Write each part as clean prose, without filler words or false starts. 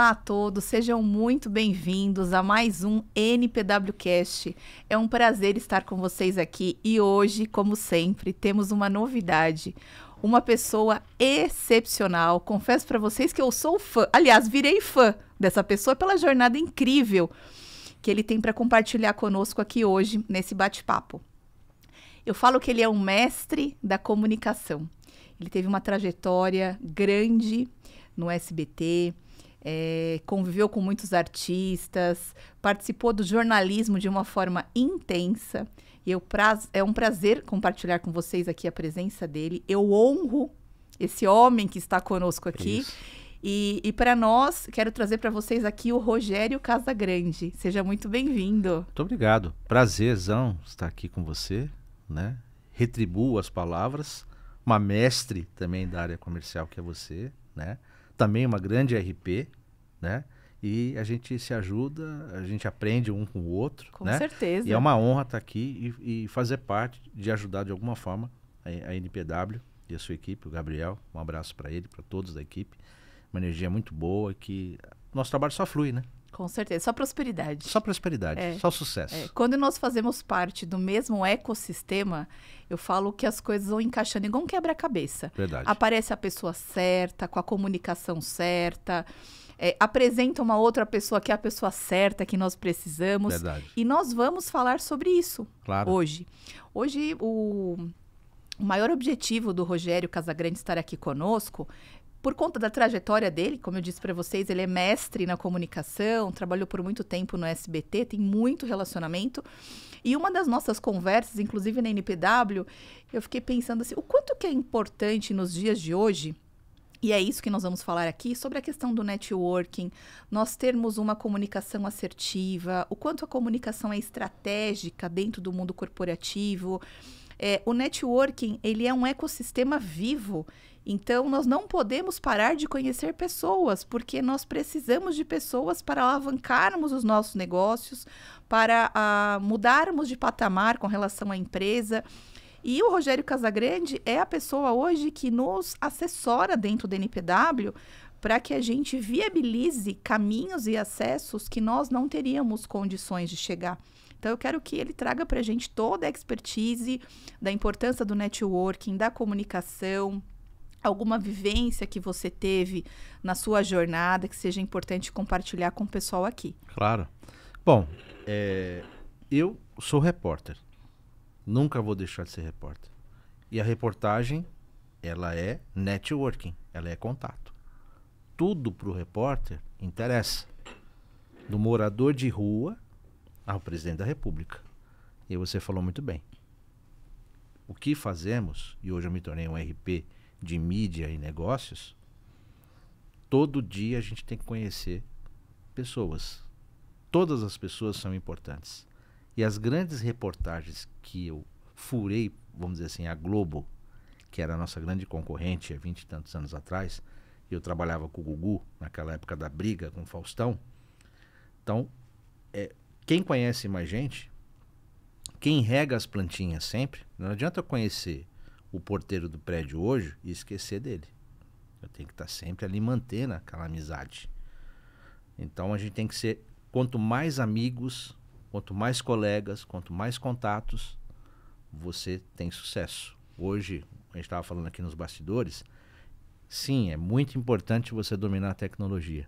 Olá a todos, sejam muito bem-vindos a mais um NPWcast. É um prazer estar com vocês aqui e hoje, como sempre, temos uma novidade. Uma pessoa excepcional. Confesso para vocês que eu sou fã, aliás, virei fã dessa pessoa pela jornada incrível que ele tem para compartilhar conosco aqui hoje nesse bate-papo. Eu falo que ele é um mestre da comunicação. Ele teve uma trajetória grande no SBT, conviveu com muitos artistas, participou do jornalismo de uma forma intensa. E é um prazer compartilhar com vocês aqui a presença dele. Eu honro esse homem que está conosco aqui. E para nós, quero trazer para vocês aqui o Rogério Casagrande. Seja muito bem-vindo. Muito obrigado. Prazerzão estar aqui com você, né? Retribuo as palavras. Uma mestre também da área comercial que é você, né? Também uma grande RP, né? E a gente se ajuda, a gente aprende um com o outro, Com né? certeza. E é uma honra estar aqui e fazer parte de ajudar de alguma forma a NPW e a sua equipe, o Gabriel. Um abraço para ele, para todos da equipe. Uma energia muito boa que nosso trabalho só flui, né? Com certeza, só prosperidade. Só prosperidade, só sucesso. Quando nós fazemos parte do mesmo ecossistema, eu falo que as coisas vão encaixando igual um quebra-cabeça. Verdade. Aparece a pessoa certa, com a comunicação certa, apresenta uma outra pessoa que é a pessoa certa que nós precisamos. Verdade. E nós vamos falar sobre isso hoje. Hoje, o maior objetivo do Rogério Casagrande estar aqui conosco, por conta da trajetória dele, como eu disse para vocês, ele é mestre na comunicação, trabalhou por muito tempo no SBT, tem muito relacionamento. E uma das nossas conversas, inclusive na NPW, eu fiquei pensando assim, o quanto que é importante nos dias de hoje, e é isso que nós vamos falar aqui, sobre a questão do networking, nós termos uma comunicação assertiva, o quanto a comunicação é estratégica dentro do mundo corporativo. O networking, ele é um ecossistema vivo. Então, nós não podemos parar de conhecer pessoas, porque nós precisamos de pessoas para alavancarmos os nossos negócios, para mudarmos de patamar com relação à empresa. E o Rogério Casagrande é a pessoa hoje que nos assessora dentro da NPW para que a gente viabilize caminhos e acessos que nós não teríamos condições de chegar. Então, eu quero que ele traga para a gente toda a expertise da importância do networking, da comunicação, alguma vivência que você teve na sua jornada que seja importante compartilhar com o pessoal aqui. Claro. Bom, eu sou repórter. Nunca vou deixar de ser repórter. E a reportagem, ela é networking, ela é contato. Tudo para o repórter interessa. Do morador de rua ao presidente da República. E você falou muito bem. O que fazemos, e hoje eu me tornei um RP de mídia e negócios, todo dia a gente tem que conhecer pessoas. Todas as pessoas são importantes. E as grandes reportagens que eu furei, vamos dizer assim, a Globo, que era a nossa grande concorrente há 20 e tantos anos atrás, eu trabalhava com o Gugu, naquela época da briga com o Faustão. Então, quem conhece mais gente, quem rega as plantinhas sempre, não adianta eu conhecer o porteiro do prédio hoje e esquecer dele. Eu tenho que estar sempre ali mantendo aquela amizade. Então a gente tem que ser, quanto mais amigos, quanto mais colegas, quanto mais contatos, você tem sucesso. Hoje, a gente estava falando aqui nos bastidores, sim, é muito importante você dominar a tecnologia.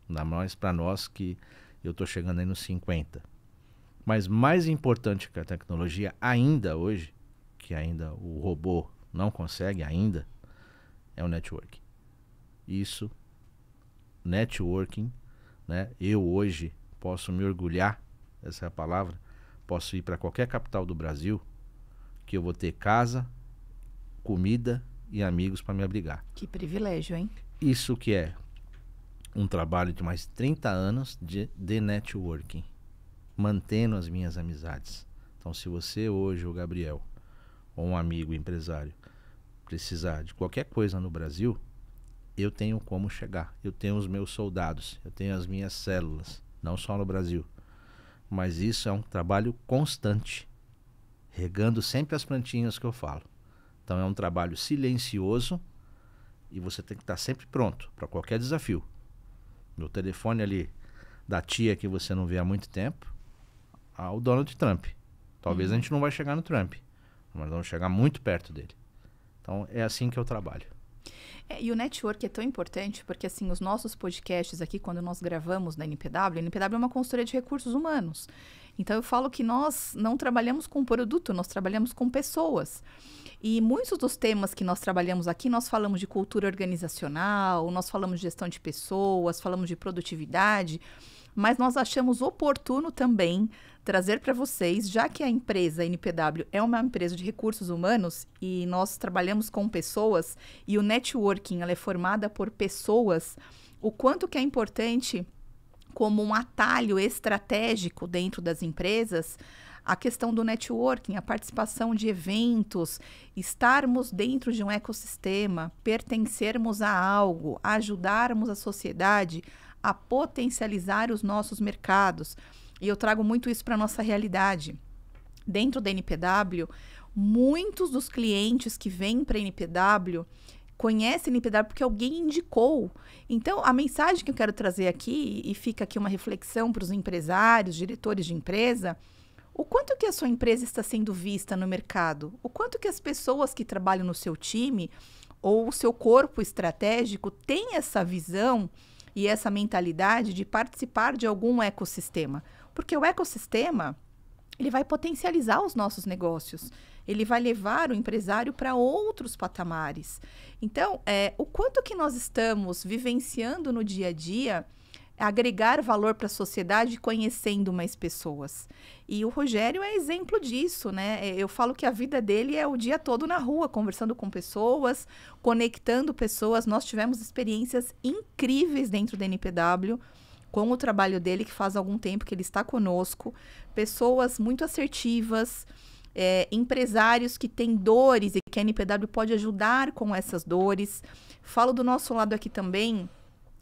Ainda mais para nós que eu estou chegando aí nos 50. Mas mais importante que a tecnologia ainda hoje, que ainda o robô não consegue ainda, é o networking. Isso, networking, né? Eu hoje posso me orgulhar, essa é a palavra, posso ir para qualquer capital do Brasil, que eu vou ter casa, comida e amigos para me abrigar. Que privilégio, hein? Isso que é um trabalho de mais 30 anos de networking, mantendo as minhas amizades. Então, se você hoje, o Gabriel, ou um amigo empresário, precisar de qualquer coisa no Brasil, eu tenho como chegar. Eu tenho os meus soldados, eu tenho as minhas células, não só no Brasil. Mas isso é um trabalho constante, regando sempre as plantinhas que eu falo. Então é um trabalho silencioso e você tem que estar sempre pronto para qualquer desafio. meu telefone ali da tia que você não vê há muito tempo, ao Donald Trump. Talvez a gente não vai chegar no Trump, mas vamos chegar muito perto dele. Então, é assim que eu trabalho. E o network é tão importante porque, assim, os nossos podcasts aqui, quando nós gravamos na NPW, a NPW é uma consultoria de recursos humanos. Então, eu falo que nós não trabalhamos com produto, nós trabalhamos com pessoas. E muitos dos temas que nós trabalhamos aqui, nós falamos de cultura organizacional, nós falamos de gestão de pessoas, falamos de produtividade, mas nós achamos oportuno também trazer para vocês, já que a empresa NPW é uma empresa de recursos humanos e nós trabalhamos com pessoas e o networking ela é formada por pessoas, o quanto que é importante como um atalho estratégico dentro das empresas, a questão do networking, a participação de eventos, estarmos dentro de um ecossistema, pertencermos a algo, ajudarmos a sociedade a potencializar os nossos mercados. E eu trago muito isso para a nossa realidade. Dentro da NPW, muitos dos clientes que vêm para a NPW conhecem a NPW porque alguém indicou. Então, a mensagem que eu quero trazer aqui, e fica aqui uma reflexão para os empresários, diretores de empresa, o quanto que a sua empresa está sendo vista no mercado? O quanto que as pessoas que trabalham no seu time ou o seu corpo estratégico têm essa visão e essa mentalidade de participar de algum ecossistema? Porque o ecossistema, ele vai potencializar os nossos negócios. Ele vai levar o empresário para outros patamares. Então, o quanto que nós estamos vivenciando no dia a dia, agregar valor para a sociedade conhecendo mais pessoas. E o Rogério é exemplo disso, né? Eu falo que a vida dele é o dia todo na rua, conversando com pessoas, conectando pessoas. Nós tivemos experiências incríveis dentro da NPW, com o trabalho dele, que faz algum tempo que ele está conosco. Pessoas muito assertivas, empresários que têm dores e que a NPW pode ajudar com essas dores. Falo do nosso lado aqui também,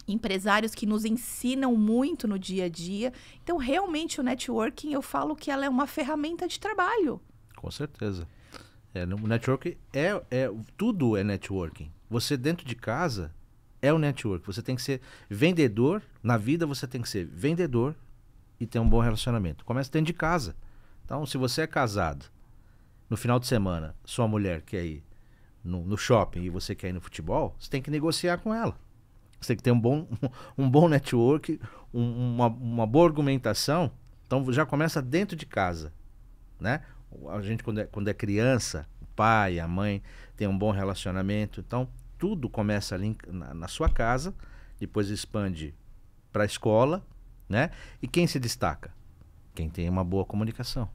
empresários que nos ensinam muito no dia a dia. Então, realmente, o networking, eu falo que ela é uma ferramenta de trabalho. Com certeza. O networking tudo é networking. Você dentro de casa é o network. Você tem que ser vendedor. Na vida, você tem que ser vendedor e ter um bom relacionamento. Começa dentro de casa. Então, se você é casado, no final de semana, sua mulher quer ir no shopping e você quer ir no futebol, você tem que negociar com ela. Você tem que ter um bom network, uma boa argumentação. Então, já começa dentro de casa, né? A gente, quando é criança, o pai, a mãe, tem um bom relacionamento. Então, tudo começa ali na sua casa, depois expande para a escola, né? E quem se destaca? Quem tem uma boa comunicação,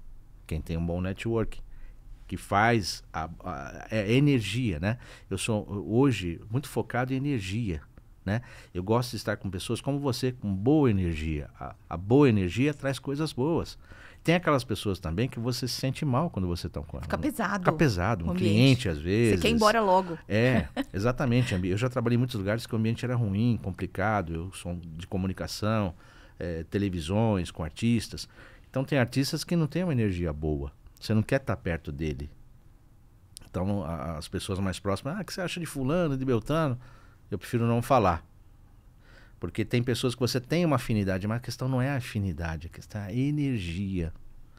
quem tem um bom network, que faz energia, né? Eu sou, hoje, muito focado em energia. Né? Eu gosto de estar com pessoas como você, com boa energia. A boa energia traz coisas boas. Tem aquelas pessoas também que você se sente mal quando você está com ela. Fica pesado. Fica pesado. Um cliente, às vezes. Você quer ir embora logo. Exatamente. Eu já trabalhei em muitos lugares que o ambiente era ruim, complicado. Eu sou de comunicação, televisões, com artistas. Então, tem artistas que não têm uma energia boa. Você não quer estar perto dele. Então, as pessoas mais próximas, o que você acha de fulano, de Beltrano? Eu prefiro não falar. Porque tem pessoas que você tem uma afinidade, mas a questão não é a afinidade, a questão é a energia.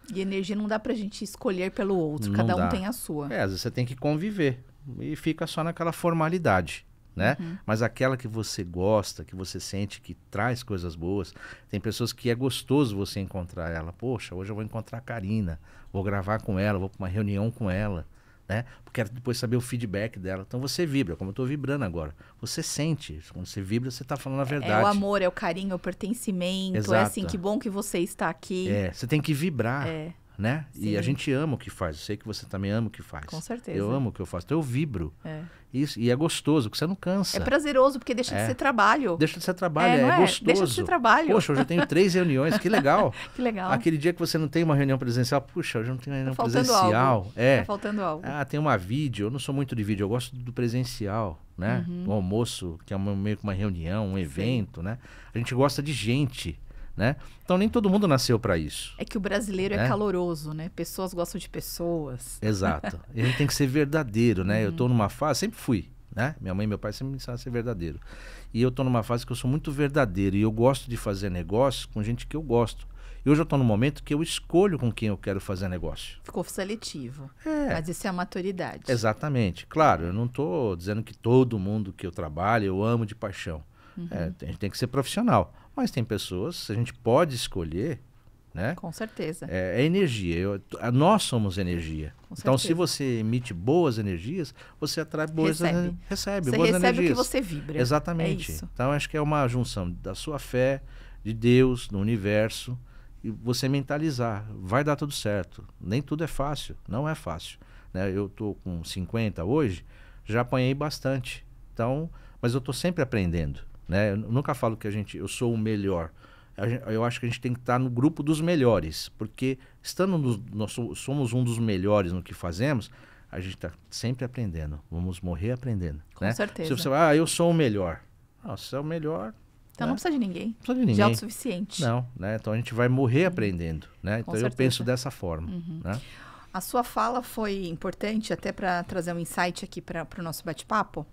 E energia não dá pra gente escolher pelo outro, cada um tem a sua. Às vezes você tem que conviver e fica só naquela formalidade, né? Mas aquela que você gosta, que você sente que traz coisas boas. Tem pessoas que é gostoso você encontrar ela. Poxa, hoje eu vou encontrar a Karina, vou gravar com ela, vou para uma reunião com ela. Né? Quero depois saber o feedback dela. Então você vibra, como eu estou vibrando agora. Você sente. Quando você vibra, você está falando a verdade. É o amor, é o carinho, é o pertencimento. Exato. É assim, que bom que você está aqui. Você tem que vibrar. Né? E a gente ama o que faz. Eu sei que você também ama o que faz. Com certeza. Eu amo o que eu faço. Então eu vibro. Isso. E é gostoso, porque você não cansa. É prazeroso, porque deixa de ser trabalho. Deixa de ser trabalho, é gostoso. Deixa de ser trabalho. Poxa, hoje eu tenho 3 reuniões, que legal. Que legal. Aquele dia que você não tem uma reunião presencial, puxa, hoje eu não tenho uma reunião presencial. Algo. Tá faltando algo. Tem uma vídeo, eu não sou muito de vídeo, eu gosto do presencial, né? O almoço, que é meio que uma reunião, um evento, né? A gente gosta de gente. Né? Então nem todo mundo nasceu para isso. É que o brasileiro é caloroso, né? Pessoas gostam de pessoas. Exato. E a gente tem que ser verdadeiro, né? Eu tô numa fase, sempre fui, né? Minha mãe e meu pai sempre me ensinaram a ser verdadeiro. E eu estou numa fase que eu sou muito verdadeiro e eu gosto de fazer negócio com gente que eu gosto. E hoje eu estou num momento que eu escolho com quem eu quero fazer negócio. Ficou seletivo. Mas isso é a maturidade. Exatamente. Claro, eu não estou dizendo que todo mundo que eu trabalho eu amo de paixão. A gente tem que ser profissional. Mas tem pessoas, a gente pode escolher, né? Com certeza. É energia. Nós somos energia. Então, se você emite boas energias, você atrai boas energias. Recebe você boas recebe energias. O que você vibra. Exatamente. É isso. Então, acho que é uma junção da sua fé, de Deus, do universo, e você mentalizar. Vai dar tudo certo. Nem tudo é fácil. Não é fácil. Né? Eu estou com 50 hoje, já apanhei bastante. Então, mas eu estou sempre aprendendo. Né? Eu nunca falo que eu sou o melhor. Eu acho que a gente tem que estar no grupo dos melhores, porque nós somos um dos melhores no que fazemos, a gente está sempre aprendendo. Vamos morrer aprendendo. Com né? certeza. Se você eu sou o melhor. Não, se você é o melhor... Então não precisa de ninguém. Não precisa de ninguém. Já é autossuficiente. Não, né? Então a gente vai morrer aprendendo. Né? Então eu penso dessa forma. Né? A sua fala foi importante até para trazer um insight aqui para o nosso bate-papo.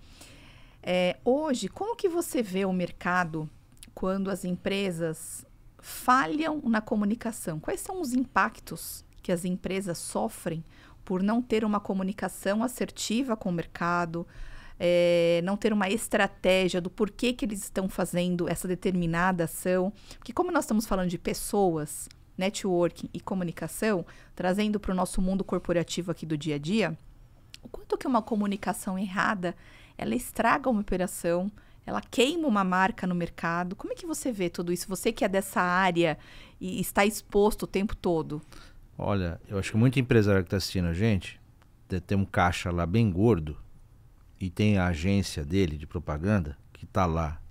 Hoje, como que você vê o mercado quando as empresas falham na comunicação? Quais são os impactos que as empresas sofrem por não ter uma comunicação assertiva com o mercado, não ter uma estratégia do porquê que eles estão fazendo essa determinada ação? Porque como nós estamos falando de pessoas, networking e comunicação, trazendo para o nosso mundo corporativo aqui do dia a dia, o quanto que uma comunicação errada, ela estraga uma operação, ela queima uma marca no mercado. Como é que você vê tudo isso? Você que é dessa área e está exposto o tempo todo. Olha, eu acho que muito empresário que está assistindo a gente tem um caixa lá bem gordo e tem a agência dele de propaganda que está lá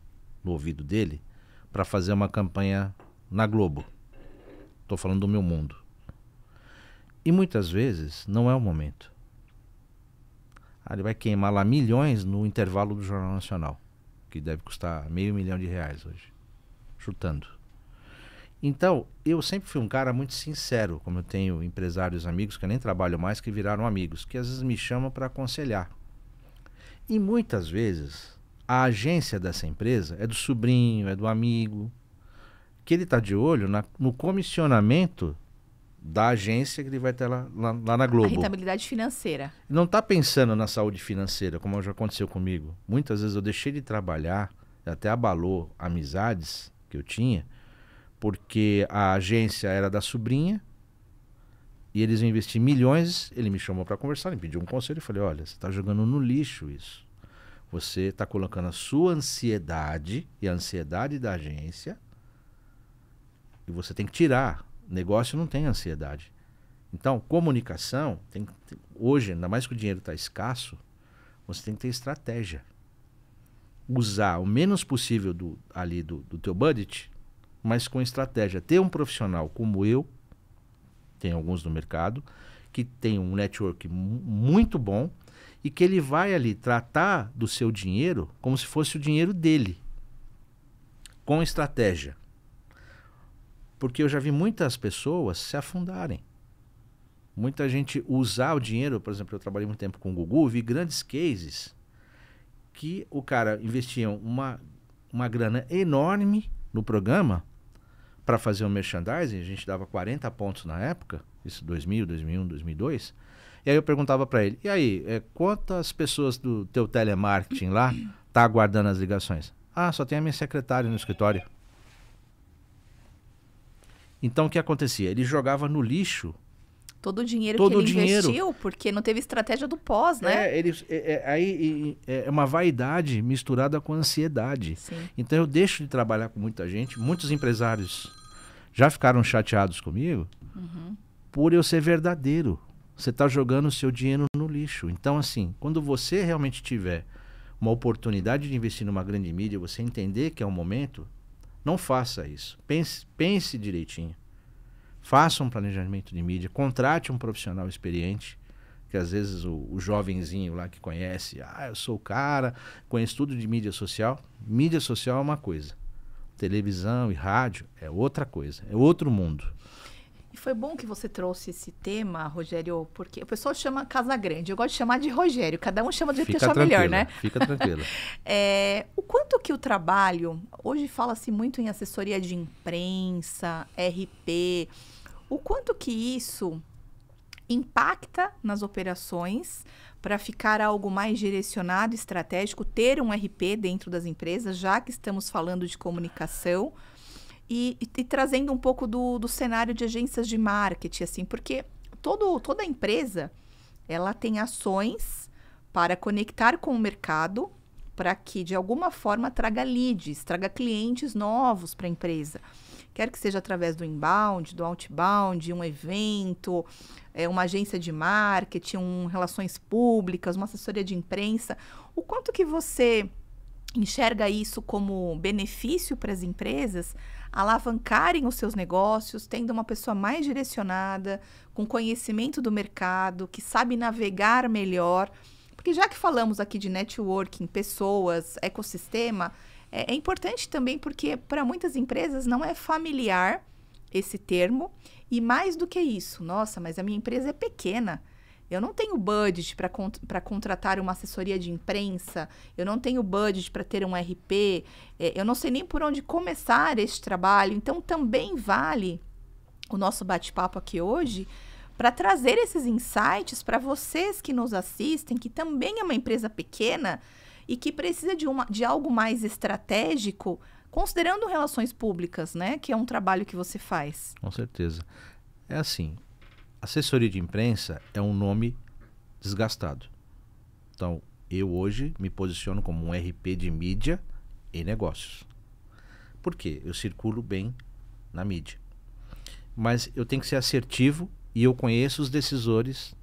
no ouvido dele para fazer uma campanha na Globo. Estou falando do meu mundo. E muitas vezes não é o momento. Ele vai queimar lá milhões no intervalo do Jornal Nacional, que deve custar R$500 milhão hoje, chutando. Então, eu sempre fui um cara muito sincero, como eu tenho empresários amigos que eu nem trabalho mais, que viraram amigos, que às vezes me chamam para aconselhar. E muitas vezes, a agência dessa empresa é do sobrinho, é do amigo, que ele está de olho no comissionamento da agência que ele vai ter lá na Globo. A rentabilidade financeira. Não está pensando na saúde financeira, como já aconteceu comigo. Muitas vezes eu deixei de trabalhar, até abalou amizades que eu tinha, porque a agência era da sobrinha e eles iam investir milhões. Ele me chamou para conversar, me pediu um conselho. Eu falei, olha, você está jogando no lixo isso. Você está colocando a sua ansiedade e a ansiedade da agência e você tem que tirar. Negócio não tem ansiedade. Então, comunicação, hoje, ainda mais que o dinheiro está escasso, você tem que ter estratégia. Usar o menos possível do teu budget, mas com estratégia. Ter um profissional como eu, tem alguns no mercado, que tem um network muito bom e que ele vai ali tratar do seu dinheiro como se fosse o dinheiro dele, com estratégia. Porque eu já vi muitas pessoas se afundarem. Muita gente usar o dinheiro, por exemplo, eu trabalhei muito tempo com o Gugu, vi grandes cases que o cara investia uma grana enorme no programa para fazer um merchandising, a gente dava 40 pontos na época, isso 2000, 2001, 2002, e aí eu perguntava para ele, e aí, quantas pessoas do teu telemarketing lá tá aguardando as ligações? Ah, só tem a minha secretária no escritório. Então, o que acontecia? Ele jogava no lixo todo o dinheiro que ele investiu, porque não teve estratégia do pós, né? Aí é uma vaidade misturada com ansiedade. Sim. Então, eu deixo de trabalhar com muita gente. Muitos empresários já ficaram chateados comigo por eu ser verdadeiro. Você está jogando o seu dinheiro no lixo. Então, assim, quando você realmente tiver uma oportunidade de investir numa grande mídia, você entender que é o momento... Não faça isso. Pense direitinho. Faça um planejamento de mídia. Contrate um profissional experiente, que às vezes o jovenzinho lá que conhece, eu sou o cara, conheço tudo de mídia social. Mídia social é uma coisa. Televisão e rádio é outra coisa. É outro mundo. E foi bom que você trouxe esse tema, Rogério, porque o pessoal chama Casa Grande. Eu gosto de chamar de Rogério. Cada um chama do jeito que achar melhor, né? Fica tranquilo. O quanto que o trabalho... Hoje fala-se muito em assessoria de imprensa, RP. O quanto que isso impacta nas operações para ficar algo mais direcionado, estratégico, ter um RP dentro das empresas, já que estamos falando de comunicação, e trazendo um pouco do cenário de agências de marketing, assim, porque toda empresa, ela tem ações para conectar com o mercado, para que, de alguma forma, traga leads, traga clientes novos para a empresa. Quer que seja através do inbound, do outbound, um evento, uma agência de marketing, relações públicas, uma assessoria de imprensa. O quanto que você enxerga isso como benefício para as empresas alavancarem os seus negócios, tendo uma pessoa mais direcionada, com conhecimento do mercado, que sabe navegar melhor? Porque já que falamos aqui de networking, pessoas, ecossistema, é importante também porque para muitas empresas não é familiar esse termo. E mais do que isso, nossa, mas a minha empresa é pequena. Eu não tenho budget para contratar uma assessoria de imprensa, eu não tenho budget para ter um RP, eu não sei nem por onde começar esse trabalho. Então, também vale o nosso bate-papo aqui hoje para trazer esses insights para vocês que nos assistem, que também é uma empresa pequena e que precisa de algo mais estratégico, considerando relações públicas, né? Que é um trabalho que você faz. Com certeza. É assim, assessoria de imprensa é um nome desgastado. Então, eu hoje me posiciono como um RP de mídia e negócios. Por quê? Eu circulo bem na mídia. Mas eu tenho que ser assertivo e eu conheço os decisores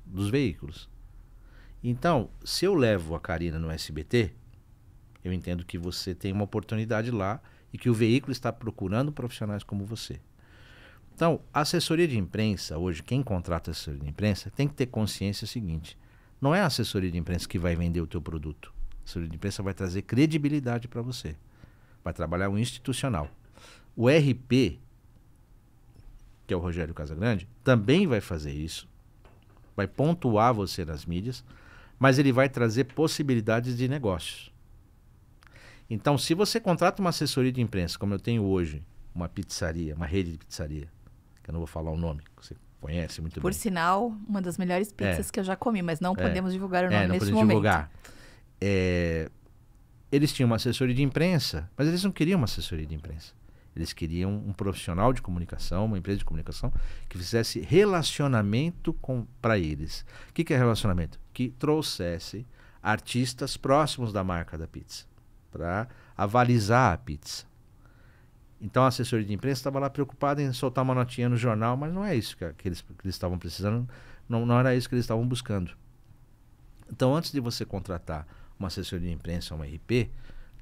dos veículos. Então, se eu levo a Karina no SBT, eu entendo que você tem uma oportunidade lá e que o veículo está procurando profissionais como você. Então, a assessoria de imprensa, hoje, quem contrata assessoria de imprensa tem que ter consciência seguinte: não é a assessoria de imprensa que vai vender o teu produto. A assessoria de imprensa vai trazer credibilidade para você. Vai trabalhar o institucional. O RP, que é o Rogério Casagrande, também vai fazer isso. Vai pontuar você nas mídias, mas ele vai trazer possibilidades de negócios. Então, se você contrata uma assessoria de imprensa, como eu tenho hoje, uma pizzaria, uma rede de pizzaria, que eu não vou falar o nome, que você conhece muito bem. Por sinal, uma das melhores pizzas que eu já comi, mas não podemos divulgar o nome nesse momento. Divulgar. Eles tinham uma assessoria de imprensa, mas eles não queriam uma assessoria de imprensa. Eles queriam um profissional de comunicação, uma empresa de comunicação, que fizesse relacionamento para eles. O que é relacionamento? Que trouxesse artistas próximos da marca da pizza, para avalizar a pizza. Então a assessoria de imprensa estava lá preocupada em soltar uma notinha no jornal, mas não é isso que eles estavam precisando, não era isso que eles estavam buscando. Então, antes de você contratar uma assessoria de imprensa ou uma RP,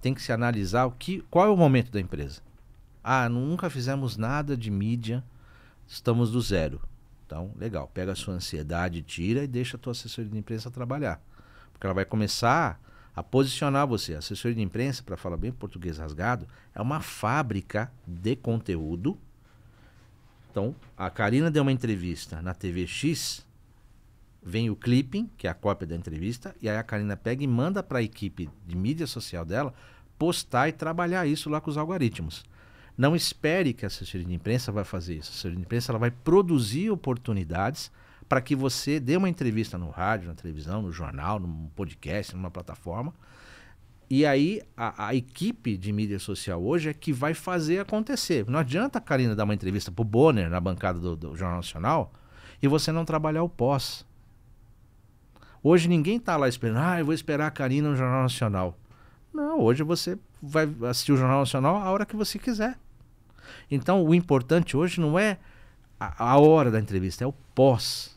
tem que se analisar qual é o momento da empresa. Nunca fizemos nada de mídia, estamos do zero. Então, legal, pega a sua ansiedade, tira e deixa a tua assessoria de imprensa trabalhar. Porque ela vai começar a posicionar você. A assessoria de imprensa, para falar bem português rasgado, é uma fábrica de conteúdo. Então, a Karina deu uma entrevista na TV X, vem o clipping, que é a cópia da entrevista, e aí a Karina pega e manda para a equipe de mídia social dela postar e trabalhar isso lá com os algoritmos. Não espere que a assessoria de imprensa vai fazer isso. A assessoria de imprensa ela vai produzir oportunidades para que você dê uma entrevista no rádio, na televisão, no jornal, num podcast, numa plataforma. E aí a equipe de mídia social hoje é que vai fazer acontecer. Não adianta a Karina dar uma entrevista para o Bonner na bancada do Jornal Nacional e você não trabalhar o pós. Hoje ninguém está lá esperando, eu vou esperar a Karina no Jornal Nacional. Não, hoje você vai assistir o Jornal Nacional a hora que você quiser. Então, o importante hoje não é a hora da entrevista, é o pós.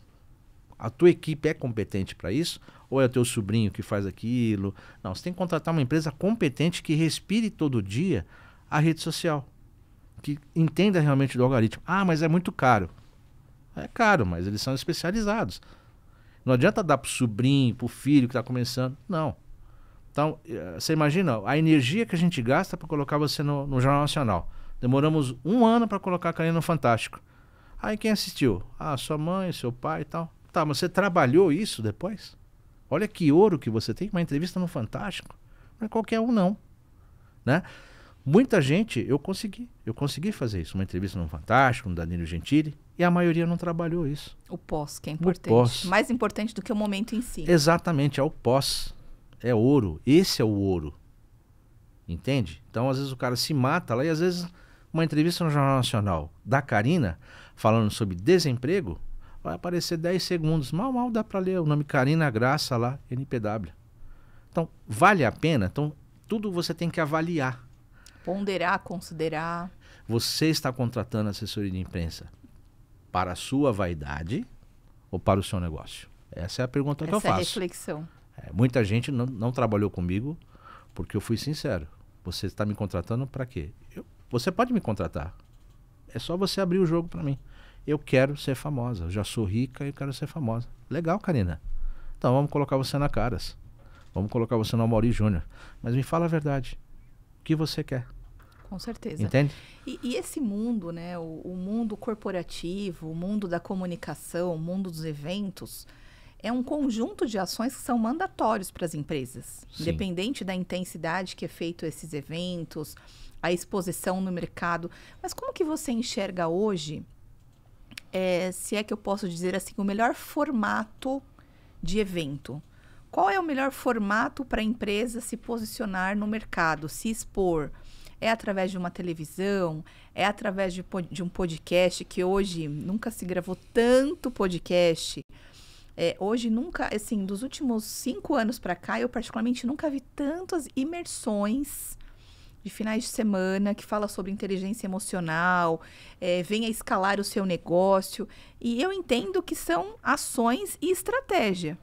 A tua equipe é competente para isso? Ou é o teu sobrinho que faz aquilo? Não, você tem que contratar uma empresa competente que respire todo dia a rede social. Que entenda realmente do algoritmo. Mas é muito caro. É caro, mas eles são especializados. Não adianta dar para o sobrinho, para o filho que está começando. Não. Então, você imagina a energia que a gente gasta para colocar você no Jornal Nacional. Demoramos 1 ano para colocar a Karina no Fantástico. Aí quem assistiu? Ah, sua mãe, seu pai e tal. Tá, mas você trabalhou isso depois? Olha que ouro que você tem, uma entrevista no Fantástico. Não é qualquer um, não. Né? Muita gente, eu consegui fazer isso. Uma entrevista no Fantástico, no Danilo Gentili, e a maioria não trabalhou isso. O pós, que é importante. O pós. Mais importante do que o momento em si. Exatamente, é o pós. É ouro. Esse é o ouro. Entende? Então, às vezes, o cara se mata lá e, às vezes, uma entrevista no Jornal Nacional da Karina, falando sobre desemprego, vai aparecer 10 segundos. Mal dá para ler o nome Karina Graça lá, NPW. Então, vale a pena? Então, tudo você tem que avaliar. Ponderar, considerar. Você está contratando assessoria de imprensa para a sua vaidade ou para o seu negócio? Essa é a pergunta que eu faço. Essa é a reflexão. Muita gente não trabalhou comigo porque eu fui sincero. Você está me contratando para quê? Você pode me contratar. É só você abrir o jogo para mim. Eu quero ser famosa. Eu já sou rica e eu quero ser famosa. Legal, Karina. Então vamos colocar você na Caras. Vamos colocar você no Amaury Júnior. Mas me fala a verdade. O que você quer? Com certeza. Entende? E esse mundo, né? O mundo corporativo, o mundo da comunicação, o mundo dos eventos, é um conjunto de ações que são mandatórios para as empresas. Sim. Independente da intensidade que é feito esses eventos, a exposição no mercado. Mas como que você enxerga hoje, se é que eu posso dizer assim, o melhor formato de evento? Qual é o melhor formato para a empresa se posicionar no mercado, se expor? É através de uma televisão? É através de um podcast, que hoje nunca se gravou tanto podcast? Hoje nunca, assim, dos últimos 5 anos para cá, eu particularmente nunca vi tantas imersões de finais de semana que fala sobre inteligência emocional, venha escalar o seu negócio. E eu entendo que são ações e estratégia.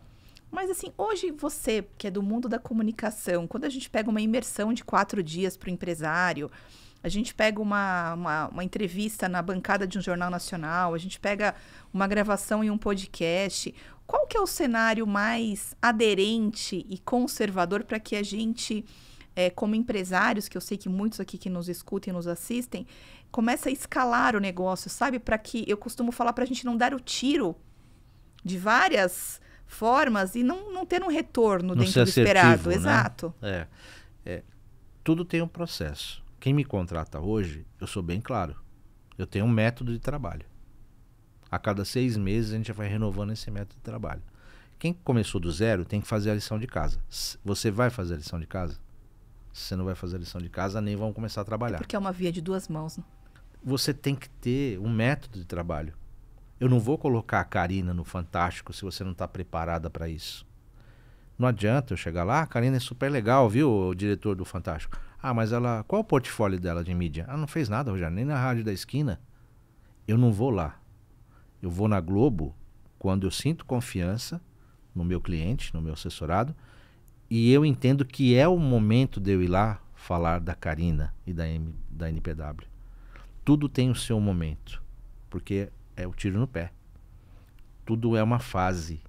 Mas assim, hoje você, que é do mundo da comunicação, quando a gente pega uma imersão de 4 dias para o empresário, a gente pega uma entrevista na bancada de um jornal nacional, a gente pega uma gravação em um podcast, qual que é o cenário mais aderente e conservador para que a gente, como empresários, que eu sei que muitos aqui que nos escutam e nos assistem, comece a escalar o negócio, sabe? Para que, eu costumo falar para a gente não dar o tiro de várias formas e não ter um retorno dentro do esperado. Né? Exato. Tudo tem um processo. Quem me contrata hoje, eu sou bem claro. Eu tenho um método de trabalho. A cada 6 meses a gente vai renovando esse método de trabalho. Quem começou do zero tem que fazer a lição de casa. Você vai fazer a lição de casa? Se você não vai fazer a lição de casa, nem vão começar a trabalhar. Porque é uma via de 2 mãos, né? Você tem que ter um método de trabalho. Eu não vou colocar a Karina no Fantástico se você não está preparada para isso. Não adianta eu chegar lá, a Karina é super legal, viu, o diretor do Fantástico. Ah, mas ela, qual é o portfólio dela de mídia? Ah, não fez nada, Rogério, nem na Rádio da Esquina. Eu não vou lá. Eu vou na Globo quando eu sinto confiança no meu cliente, no meu assessorado, e eu entendo que é o momento de eu ir lá falar da Karina e da NPW. Tudo tem o seu momento, porque é o tiro no pé. Tudo é uma fase.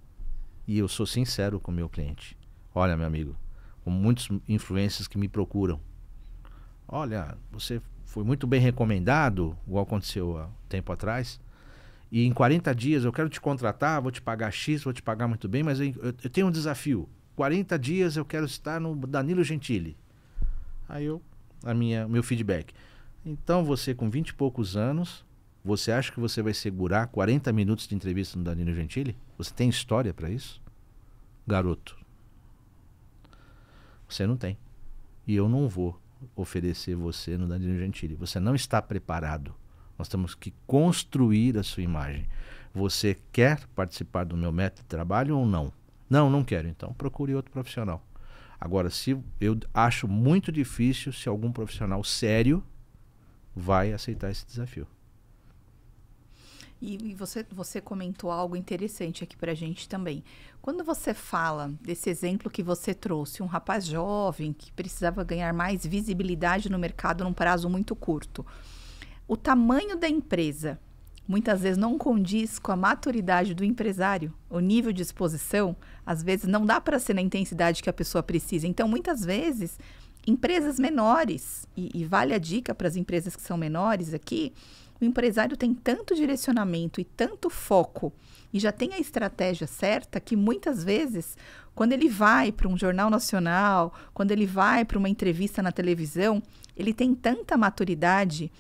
E eu sou sincero com o meu cliente. Olha, meu amigo, com muitos influencers que me procuram. Olha, você foi muito bem recomendado, igual aconteceu há tempo atrás, e em 40 dias eu quero te contratar, vou te pagar X, vou te pagar muito bem, mas eu tenho um desafio. 40 dias eu quero estar no Danilo Gentili. Aí meu feedback. Então você com 20 e poucos anos, você acha que você vai segurar 40 minutos de entrevista no Danilo Gentili? Você tem história para isso? Garoto, você não tem. E eu não vou oferecer você no Danilo Gentili. Você não está preparado. Nós temos que construir a sua imagem. Você quer participar do meu método de trabalho ou não? Não quero. Então procure outro profissional. Agora, eu acho muito difícil se algum profissional sério vai aceitar esse desafio. E você comentou algo interessante aqui pra gente também. Quando você fala desse exemplo que você trouxe, um rapaz jovem que precisava ganhar mais visibilidade no mercado num prazo muito curto, o tamanho da empresa muitas vezes não condiz com a maturidade do empresário, o nível de exposição, às vezes não dá para ser na intensidade que a pessoa precisa. Então, muitas vezes, empresas menores, e vale a dica para as empresas que são menores aqui, o empresário tem tanto direcionamento e tanto foco e já tem a estratégia certa que muitas vezes, quando ele vai para um jornal nacional, quando ele vai para uma entrevista na televisão, ele tem tanta maturidade,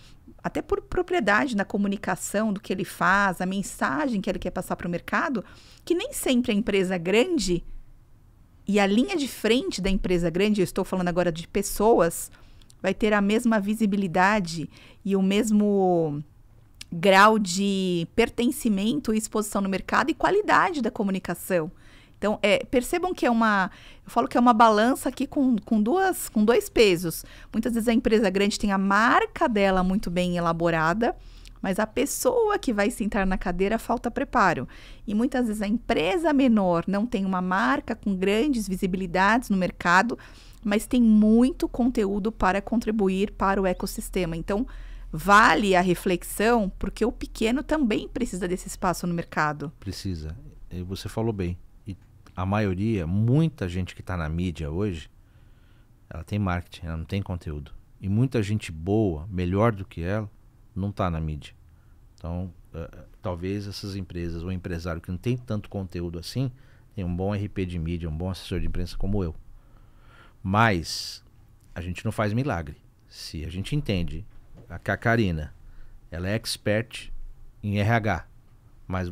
até por propriedade na comunicação do que ele faz, a mensagem que ele quer passar para o mercado, que nem sempre a empresa grande e a linha de frente da empresa grande, eu estou falando agora de pessoas, vai ter a mesma visibilidade e o mesmo grau de pertencimento e exposição no mercado e qualidade da comunicação. Então, percebam que eu falo que é uma balança aqui com dois pesos. Muitas vezes a empresa grande tem a marca dela muito bem elaborada, mas a pessoa que vai sentar na cadeira falta preparo. E muitas vezes a empresa menor não tem uma marca com grandes visibilidades no mercado, mas tem muito conteúdo para contribuir para o ecossistema. Então, vale a reflexão, porque o pequeno também precisa desse espaço no mercado. Precisa. Você falou bem. E a maioria, muita gente que está na mídia hoje, ela tem marketing, ela não tem conteúdo. E muita gente boa, melhor do que ela, não está na mídia. Então, talvez essas empresas, ou empresário que não tem tanto conteúdo assim, tem um bom RP de mídia, um bom assessor de imprensa como eu. Mas a gente não faz milagre. Se a gente entende que a Karina, ela é expert em RH, mas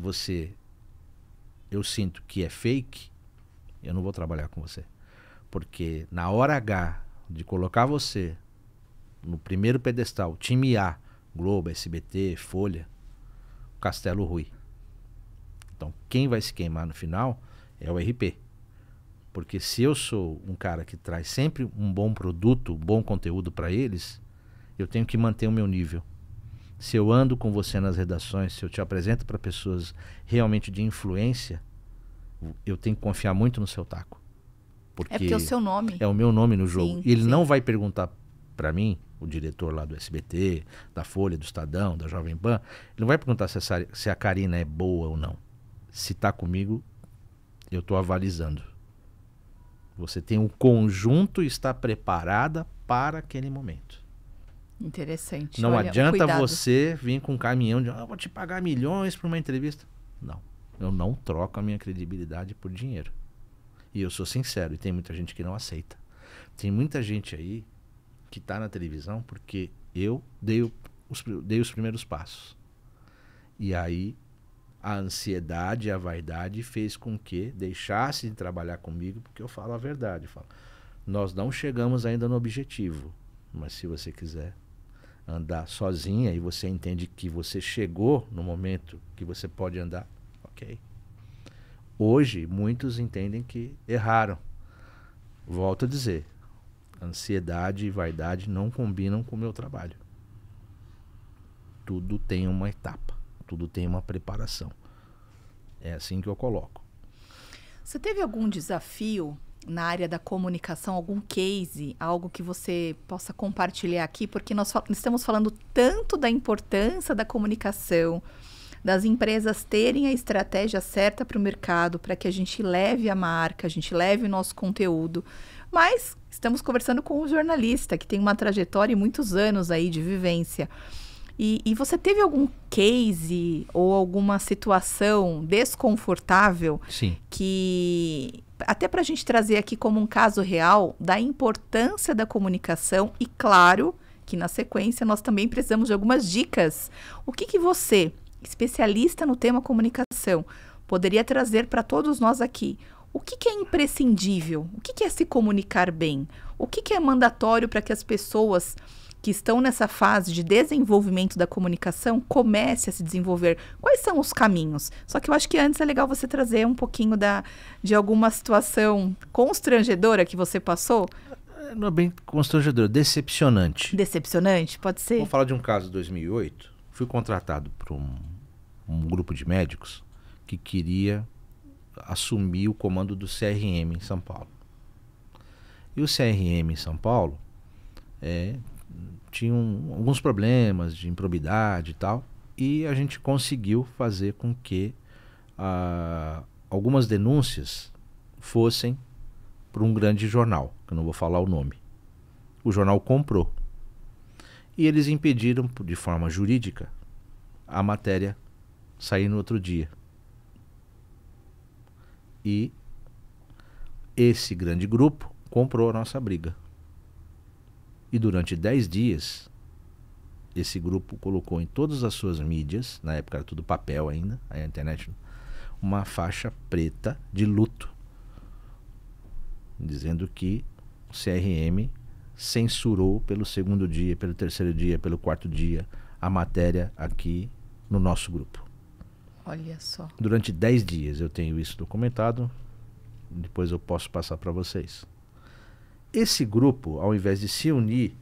eu sinto que é fake, eu não vou trabalhar com você. Porque na hora H de colocar você no primeiro pedestal, time A, Globo, SBT, Folha, Castelo Rui. Então, quem vai se queimar no final é o RP. Porque se eu sou um cara que traz sempre um bom produto, um bom conteúdo para eles, eu tenho que manter o meu nível. Se eu ando com você nas redações, se eu te apresento para pessoas realmente de influência, eu tenho que confiar muito no seu taco. Porque é o seu nome. É o meu nome no jogo. Sim, e ele sim. não vai perguntar para mim, o diretor lá do SBT, da Folha, do Estadão, da Jovem Pan, ele não vai perguntar se a Karina é boa ou não. Se está comigo, eu estou avalizando. Você tem um conjunto e está preparada para aquele momento. Interessante. Não Olha, adianta cuidado. Você vir com um caminhão de vou te pagar milhões para uma entrevista. Não. Eu não troco a minha credibilidade por dinheiro. E eu sou sincero, e tem muita gente que não aceita. Tem muita gente aí que está na televisão porque eu dei os primeiros passos. E aí a ansiedade e a vaidade fez com que deixasse de trabalhar comigo, porque eu falo a verdade. Eu falo, nós não chegamos ainda no objetivo, mas se você quiser andar sozinha e você entende que você chegou no momento que você pode andar, ok. Hoje, muitos entendem que erraram. Volto a dizer, ansiedade e vaidade não combinam com o meu trabalho. Tudo tem uma etapa, tudo tem uma preparação. É assim que eu coloco. Você teve algum desafio na área da comunicação, algum case, algo que você possa compartilhar aqui? Porque nós estamos falando tanto da importância da comunicação, das empresas terem a estratégia certa para o mercado, para que a gente leve a marca, a gente leve o nosso conteúdo. Mas estamos conversando com um jornalista que tem uma trajetória e muitos anos aí de vivência. E você teve algum case ou alguma situação desconfortável? Sim. Que, até para a gente trazer aqui como um caso real da importância da comunicação e, claro, que na sequência nós também precisamos de algumas dicas. O que você, especialista no tema comunicação, poderia trazer para todos nós aqui? O que é imprescindível? O que é se comunicar bem? O que é mandatório para que as pessoas que estão nessa fase de desenvolvimento da comunicação comece a se desenvolver? Quais são os caminhos? Só que eu acho que antes é legal você trazer um pouquinho de alguma situação constrangedora que você passou. Não é bem constrangedor, decepcionante. Decepcionante, pode ser? Vou falar de um caso de 2008. Fui contratado por um grupo de médicos que queria assumir o comando do CRM em São Paulo. E o CRM em São Paulo tinha alguns problemas de improbidade e tal, e a gente conseguiu fazer com que algumas denúncias fossem para um grande jornal, que eu não vou falar o nome. O jornal comprou. E eles impediram, de forma jurídica, a matéria sair no outro dia. E esse grande grupo comprou a nossa briga. E durante 10 dias, esse grupo colocou em todas as suas mídias, na época era tudo papel ainda, a internet, uma faixa preta de luto, dizendo que o CRM censurou pelo segundo dia, pelo terceiro dia, pelo quarto dia, a matéria aqui no nosso grupo. Olha só. Durante 10 dias eu tenho isso documentado, depois eu posso passar para vocês. Esse grupo, ao invés de se unir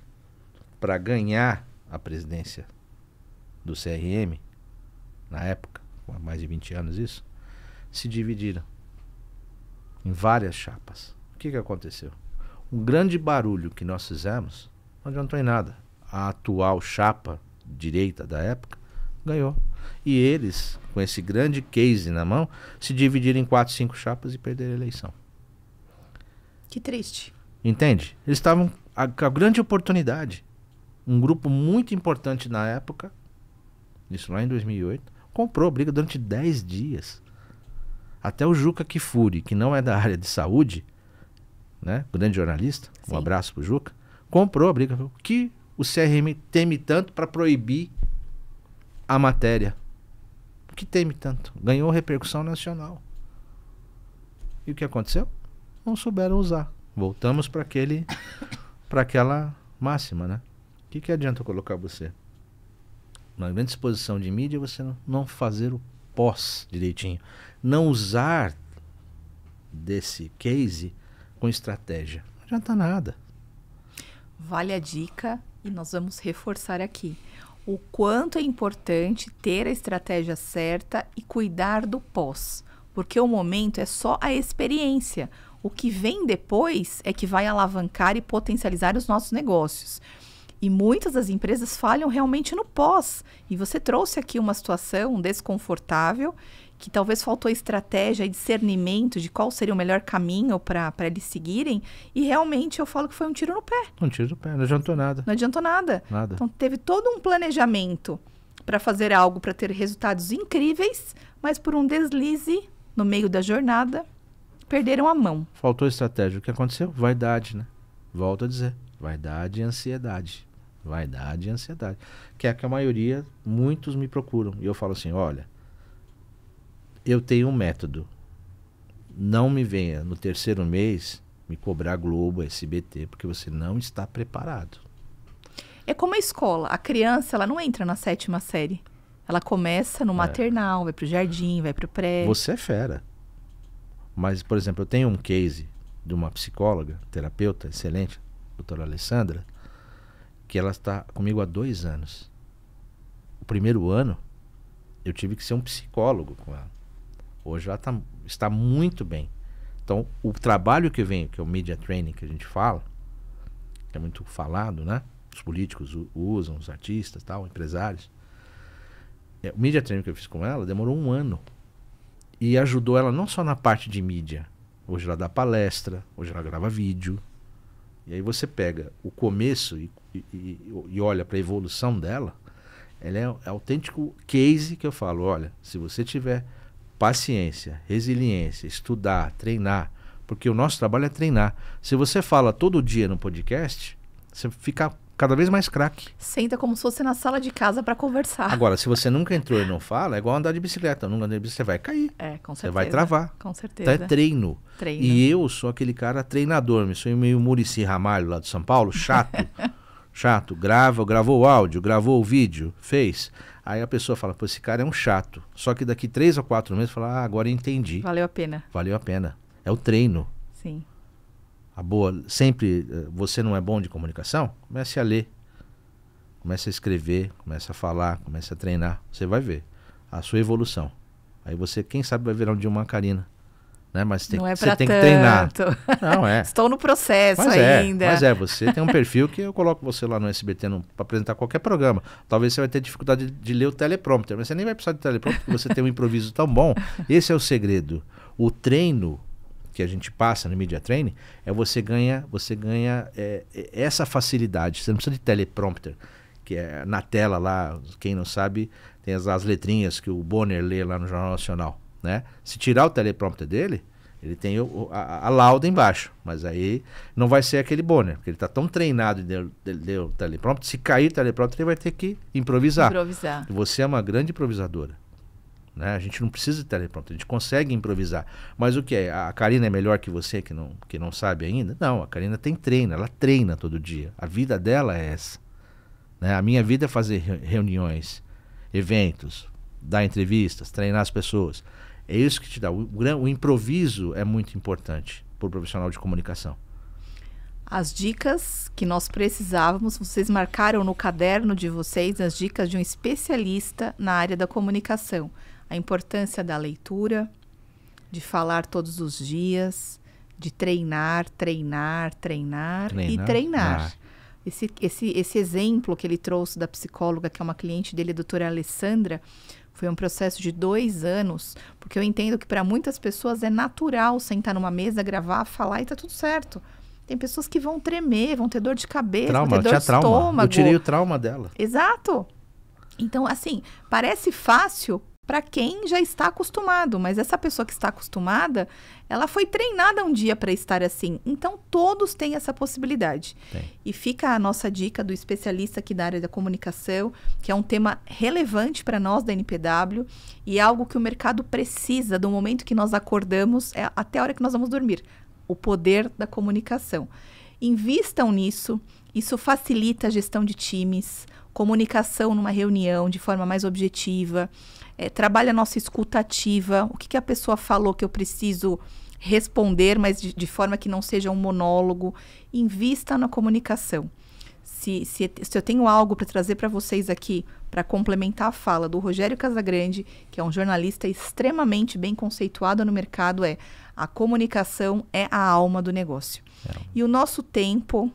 para ganhar a presidência do CRM, na época, há mais de 20 anos isso, se dividiram em várias chapas. O que aconteceu? Um grande barulho que nós fizemos não adiantou em nada. A atual chapa direita da época ganhou. E eles, com esse grande case na mão, se dividiram em 4, 5 chapas e perderam a eleição. Que triste. Entende? Eles estavam com a grande oportunidade. Um grupo muito importante na época, isso lá em 2008, comprou a briga durante 10 dias. Até o Juca Kfouri, que não é da área de saúde, né, grande jornalista, um abraço pro Juca, comprou a briga. O que o CRM teme tanto para proibir a matéria? O que teme tanto? Ganhou repercussão nacional. E o que aconteceu? Não souberam usar. Voltamos para aquela máxima, né? O que adianta eu colocar você? Uma grande exposição de mídia, você não fazer o pós direitinho. Não usar desse case com estratégia. Não adianta nada. Vale a dica e nós vamos reforçar aqui. O quanto é importante ter a estratégia certa e cuidar do pós. Porque o momento é só a experiência. O que vem depois é que vai alavancar e potencializar os nossos negócios. E muitas das empresas falham realmente no pós. E você trouxe aqui uma situação desconfortável, que talvez faltou estratégia e discernimento de qual seria o melhor caminho para eles seguirem. E realmente eu falo que foi um tiro no pé. Um tiro no pé, não adiantou nada. Não adiantou nada. Nada. Então teve todo um planejamento para fazer algo, para ter resultados incríveis, mas por um deslize no meio da jornada, perderam a mão. Faltou estratégia. O que aconteceu? Vaidade, né? Volto a dizer. Vaidade e ansiedade. Vaidade e ansiedade. Que é que a maioria, muitos me procuram. E eu falo assim, olha, eu tenho um método. Não me venha no terceiro mês me cobrar Globo, SBT, porque você não está preparado. É como a escola. A criança, ela não entra na 7ª série. Ela começa no maternal, vai pro jardim, vai pro pré. Você é fera. Mas, por exemplo, eu tenho um case de uma psicóloga, terapeuta excelente, doutora Alessandra, que ela está comigo há 2 anos. O primeiro ano, eu tive que ser um psicólogo com ela. Hoje ela está muito bem. Então, o trabalho que vem, que é o Media Training que a gente fala, que é muito falado, né? Os políticos usam, os artistas, tal, empresários. O Media Training que eu fiz com ela demorou 1 ano. E ajudou ela não só na parte de mídia. Hoje ela dá palestra, hoje ela grava vídeo. E aí você pega o começo e olha para a evolução dela. Ela é autêntico case que eu falo, olha, se você tiver paciência, resiliência, estudar, treinar, porque o nosso trabalho é treinar. Se você fala todo dia no podcast, você fica cada vez mais craque. Senta como se fosse na sala de casa para conversar. Agora, se você nunca entrou e não fala, é igual andar de bicicleta. Nunca andar de bicicleta, você vai cair. É, com certeza. Você vai travar. Com certeza. Então é treino. E eu sou aquele cara treinador. Eu sou meio Muricy Ramalho lá de São Paulo, chato. Chato. Gravou o áudio, gravou o vídeo, fez. Aí a pessoa fala, pô, esse cara é um chato. Só que daqui 3 ou 4 meses fala, agora entendi. Valeu a pena. Valeu a pena. É o treino. Sim. A boa, sempre, você não é bom de comunicação? Comece a ler. Comece a escrever, comece a falar, comece a treinar. Você vai ver a sua evolução. Aí você, quem sabe, vai virar um dia uma Karina. Né? Mas você tem que treinar. Não é. Estou no processo ainda. Mas você tem um perfil que eu coloco você lá no SBT para apresentar qualquer programa. Talvez você vai ter dificuldade de ler o teleprompter, mas você nem vai precisar de teleprompter porque você tem um improviso tão bom. Esse é o segredo. O treino que a gente passa no Media Training é você ganha essa facilidade. Você não precisa de teleprompter. que é na tela lá, quem não sabe, tem as letrinhas que o Bonner lê lá no Jornal Nacional, né? Se tirar o teleprompter dele, ele tem a lauda embaixo, mas aí não vai ser aquele Bonner, porque ele está tão treinado de ler o teleprompter, se cair o teleprompter ele vai ter que improvisar. E você é uma grande improvisadora. Né? A gente não precisa de teleprompter, a gente consegue improvisar. Mas o que é? A Karina é melhor que você que não sabe ainda? Não, a Karina tem treino, ela treina todo dia. A vida dela é essa. Né? A minha vida é fazer reuniões, eventos, dar entrevistas, treinar as pessoas. É isso que te dá. O improviso é muito importante para o profissional de comunicação. As dicas que nós precisávamos, vocês marcaram no caderno de vocês as dicas de um especialista na área da comunicação. A importância da leitura, de falar todos os dias, de treinar. Esse exemplo que ele trouxe da psicóloga, que é uma cliente dele, a doutora Alessandra, foi um processo de 2 anos, porque eu entendo que para muitas pessoas é natural sentar numa mesa, gravar, falar e tá tudo certo. Tem pessoas que vão tremer, vão ter dor de cabeça, vão ter dor de estômago. Eu tirei o trauma dela. Exato. Então, assim, parece fácil para quem já está acostumado, mas essa pessoa que está acostumada, ela foi treinada um dia para estar assim. Então, todos têm essa possibilidade. Tem. E fica a nossa dica do especialista aqui da área da comunicação, que é um tema relevante para nós da NPW e é algo que o mercado precisa do momento que nós acordamos até a hora que nós vamos dormir. O poder da comunicação. Invistam nisso, isso facilita a gestão de times, comunicação numa reunião de forma mais objetiva, trabalha a nossa escuta ativa, o que a pessoa falou que eu preciso responder, mas de forma que não seja um monólogo. Invista na comunicação. Se eu tenho algo para trazer para vocês aqui, para complementar a fala do Rogério Casagrande, que é um jornalista extremamente bem conceituado no mercado, a comunicação é a alma do negócio. E o nosso tempo,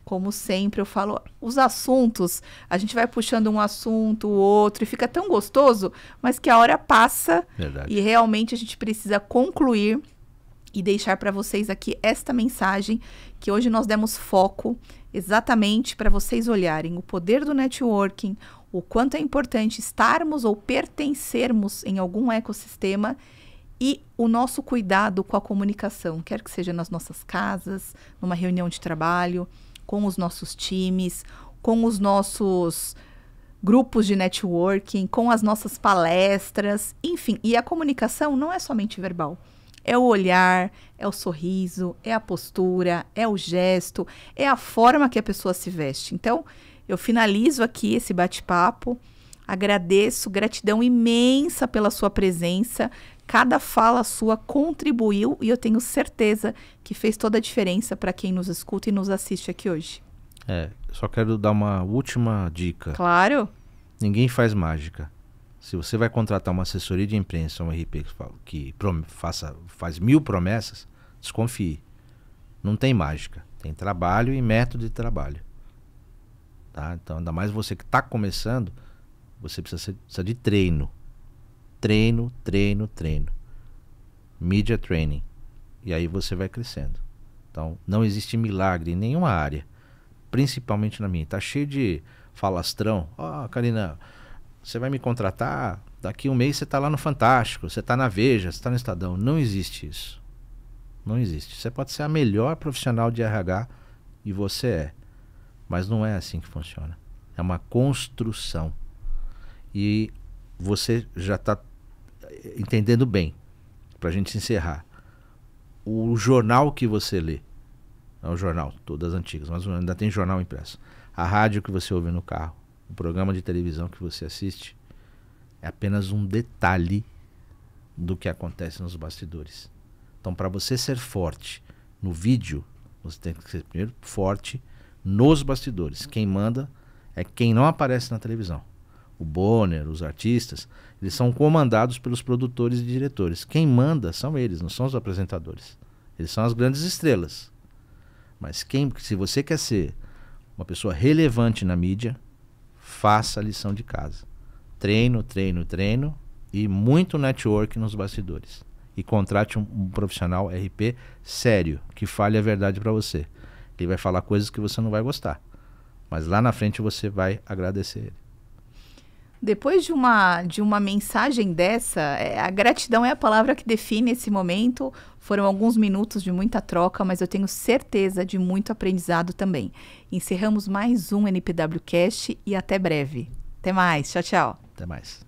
como sempre eu falo, os assuntos, a gente vai puxando um assunto, o outro, e fica tão gostoso, mas que a hora passa. Verdade. E realmente a gente precisa concluir e deixar para vocês aqui esta mensagem, que hoje nós demos foco exatamente para vocês olharem o poder do networking, o quanto é importante estarmos ou pertencermos em algum ecossistema e o nosso cuidado com a comunicação, quer que seja nas nossas casas, numa reunião de trabalho, com os nossos times, com os nossos grupos de networking, com as nossas palestras, enfim. E a comunicação não é somente verbal. É o olhar, é o sorriso, é a postura, é o gesto, é a forma que a pessoa se veste. Então, eu finalizo aqui esse bate-papo, agradeço, gratidão imensa pela sua presença. Cada fala sua contribuiu e eu tenho certeza que fez toda a diferença para quem nos escuta e nos assiste aqui hoje. Só quero dar uma última dica. Claro. Ninguém faz mágica. Se você vai contratar uma assessoria de imprensa, um RP que faz 1000 promessas, desconfie. Não tem mágica. Tem trabalho e método de trabalho. Tá? Então, ainda mais você que está começando, você precisa de treino. Treino. Media training. E aí você vai crescendo. Então, não existe milagre em nenhuma área. Principalmente na minha. Tá cheio de falastrão. Karina, você vai me contratar, daqui um mês você tá lá no Fantástico, você tá na Veja, você tá no Estadão. Não existe isso. Não existe. Você pode ser a melhor profissional de RH e você é. Mas não é assim que funciona. É uma construção. E você já está entendendo bem, para a gente encerrar. O jornal que você lê, é o jornal, todas as antigas, mas ainda tem jornal impresso. A rádio que você ouve no carro, o programa de televisão que você assiste, é apenas um detalhe do que acontece nos bastidores. Então, para você ser forte no vídeo, você tem que ser primeiro forte nos bastidores. Quem manda é quem não aparece na televisão. O Bonner, os artistas, eles são comandados pelos produtores e diretores. Quem manda são eles, não são os apresentadores. Eles são as grandes estrelas. Mas se você quer ser uma pessoa relevante na mídia, faça a lição de casa. Treino e muito network nos bastidores. E contrate um profissional RP sério, que fale a verdade para você. Ele vai falar coisas que você não vai gostar. Mas lá na frente você vai agradecer ele. Depois de uma mensagem dessa, a gratidão é a palavra que define esse momento. Foram alguns minutos de muita troca, mas eu tenho certeza de muito aprendizado também. Encerramos mais um NPWcast e até breve. Até mais. Tchau, tchau. Até mais.